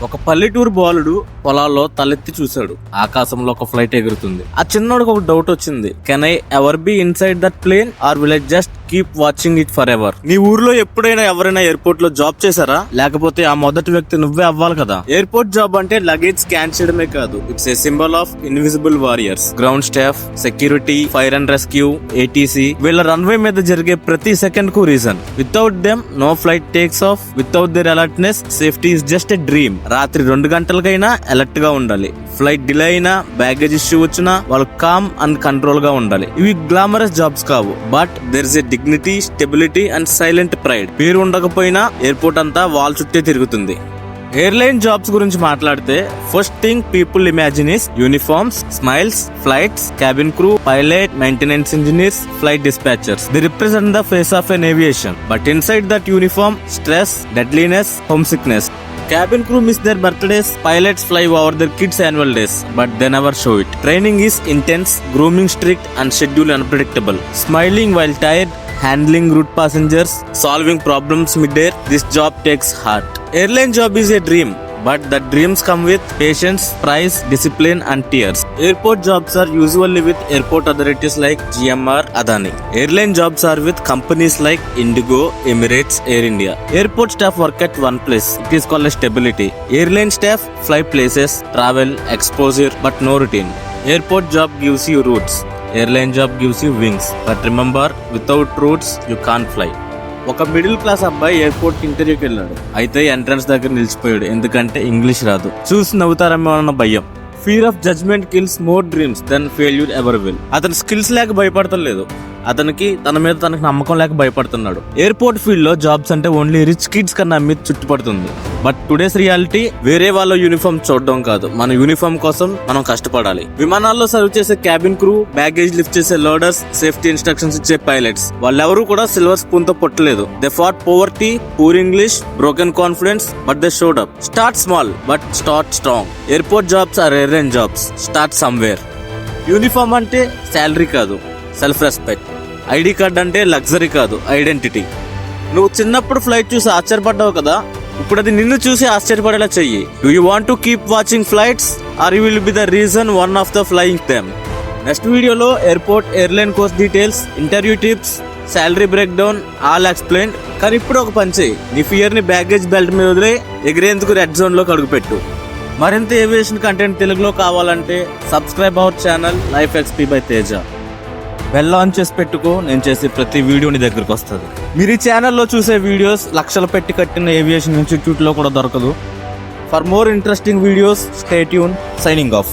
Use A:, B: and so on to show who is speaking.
A: ఒక పల్లెటూరు బాలుడు పొలాల్లో తలెత్తి చూశాడు. ఆకాశంలో ఒక ఫ్లైట్ ఎగురుతుంది. ఆ చిన్నోడికి ఒక డౌట్ వచ్చింది. Can I ever be inside that plane or will I just keep watching it forever? నీ ఊర్లో ఎప్పుడైనా ఎవరైనా ఎయిర్పోర్ట్ లో జాబ్ చేశారా? లేకపోతే ఆ మొదటి వ్యక్తి నువ్వే అవ్వాలి కదా. ఎయిర్పోర్ట్ జాబ్ అంటే లగేజ్ స్కాన్ చేయడమే కాదు, it's a symbol of invisible warriors. Ground staff, security, fire and rescue, ATC, వీళ్ళ రన్వే మీద జరిగే ప్రతి సెకండ్ కు reason. Without them no flight takes off. Without their alertness safety is just a dream. రాత్రి 2 గంటలకైనా alert గా ఉండాలి. Flight delay అయినా, బ్యాగేజ్ ఇష్యూ వచ్చినా వాళ్ళు కామ్ అండ్ కంట్రోల్ గా ఉండాలి. ఇవి గ్లామరస్ జాబ్స్ కావు, but there is a dignity, stability and silent pride. పేరు ఉండకపోయినా ఎయిర్పోర్ట్ అంతా వాల్ చుట్టే తిరుగుతుంది. ఎయిర్లైన్ జాబ్స్ గురించి మాట్లాడితే first thing people imagine is uniforms, smiles, flights, cabin crew, pilot, maintenance engineers, flight dispatchers. They represent the face of an aviation. But inside that uniform, stress, deadliness, homesickness. Cabin crew miss their birthdays, pilots fly over their kids' annual days, but they never show it. Training is intense, grooming strict and schedule unpredictable. Smiling while tired, handling rude passengers, solving problems mid-air. This job takes heart. Airline job is a dream, but the dreams come with patience, price, discipline and tears. Airport jobs are usually with airport authorities like GMR, Adani. Airline jobs are with companies like Indigo, Emirates, Air India. Airport staff work at one place. It is called a stability. Airline staff fly places, travel, exposure, but no routine. Airport job gives you roots. Airline job gives you wings. But remember, without roots, you can't fly. ఒక middle class అబ్బాయి airport ఇంటర్వ్యూకి వెళ్ళాడు. అయితే entrance దగ్గర నిలిచిపోయాడు, ఎందుకంటే English రాదు. చూసి నవ్వుతారేమో అన్న భయం. Fear of judgement kills more dreams than failure ever will. అతను స్కిల్స్ లేక భయపడతలేదు, అతనికి తన మీద తనకు నమ్మకం లేక భయపడుతున్నాడు. ఎయిర్పోర్ట్ ఫీల్డ్ లో జాబ్స్ అంటే ఓన్లీ రిచ్ కిడ్స్ కన్నా మీద చుట్టుపడుతుంది. బట్ టుడేస్ రియాలిటీ వేరే వాళ్ళ యూనిఫామ్ చూడడం కాదు, మన యూనిఫామ్ కోసం మనం కష్టపడాలి. విమానాల్లో సర్వ్ చేసే క్యాబిన్ క్రూ, బ్యాగేజ్ లిఫ్ట్ చేసే లోడర్స్, సేఫ్టీ ఇన్స్ట్రక్షన్స్ ఇచ్చే పైలట్స్, వాళ్ళెవరూ కూడా సిల్వర్ స్పూన్ తో పుట్టలేదు. They fought poverty, poor English, broken confidence, but they showed up. Start small but start strong. Airport jobs or airline jobs. Start somewhere. Uniform అంటే salary కాదు, self respect. ID card అంటే luxury కాదు, identity. నువ్వు చిన్నప్పుడు flight చూసి ఆశ్చర్యపడ్డావు కదా, ఇప్పుడు అది నిన్ను చూసి ఆశ్చర్యపడేలా చెయ్యి. Do you want to keep watching flights or you will be the reason one of the flying them? Next వీడియోలో airport, airline course details, interview tips, salary break down all explain. కానీ ఇప్పుడు ఒక పని చెయ్యి, నీ ఫియర్ ని baggage belt మీద వదిలే ఎగిరేందుకు రెడ్ జోన్ లో అడుగుపెట్టు. మరింత ఏవియేషన్ కంటెంట్ తెలుగులో కావాలంటే subscribe our channel life XP by Teja. Bell on చేసి పెట్టుకో, నేను చేసే ప్రతి వీడియో నీ దగ్గరకు వస్తుంది. మీరు ఈ ఛానల్లో చూసే వీడియోస్ లక్షలు పెట్టి కట్టిన ఏవియేషన్ ఇన్స్టిట్యూట్ లో కూడా దొరకదు. For more interesting videos stay tune. Signing off.